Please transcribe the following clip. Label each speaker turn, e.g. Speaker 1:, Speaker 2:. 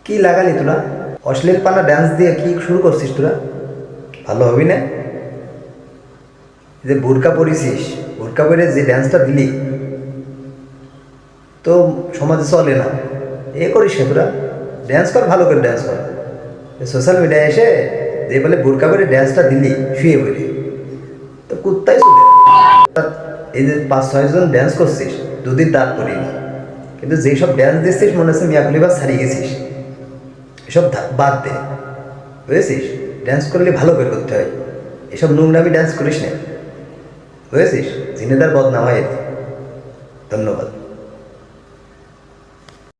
Speaker 1: কি লাগালি তোরা? অশ্লীল পানা ড্যান্স দিয়ে কি শুরু করছিস তোরা? ভালো হবি না? যে বোরকা পরিছিস, বোরকা পরে যে ড্যান্সটা দিলি তো সমাজে চলে না। এ করিস না তোরা, ড্যান্স কর, ভালো করে ড্যান্স কর। সোশ্যাল মিডিয়ায় এসে যে বলে বোরকা পরে ড্যান্সটা দিলি শুয়ে বলি, তো কুত্তাই চলে। এই যে 5-6 জন ড্যান্স করছিস, দুদিন দাঁত করিনি, কিন্তু যেসব ড্যান্স দিচ্ছিস মনে হচ্ছে মিয়াকুলিবার ছাড়িয়ে গেছিস। এসব বাদ দে, বুঝেছিস? ড্যান্স করলে ভালো করে করতে হয়, এসব নোংরামি ড্যান্স করিস না, বুঝেছিস? জিনেদার বদনাম হয় এতে। ধন্যবাদ।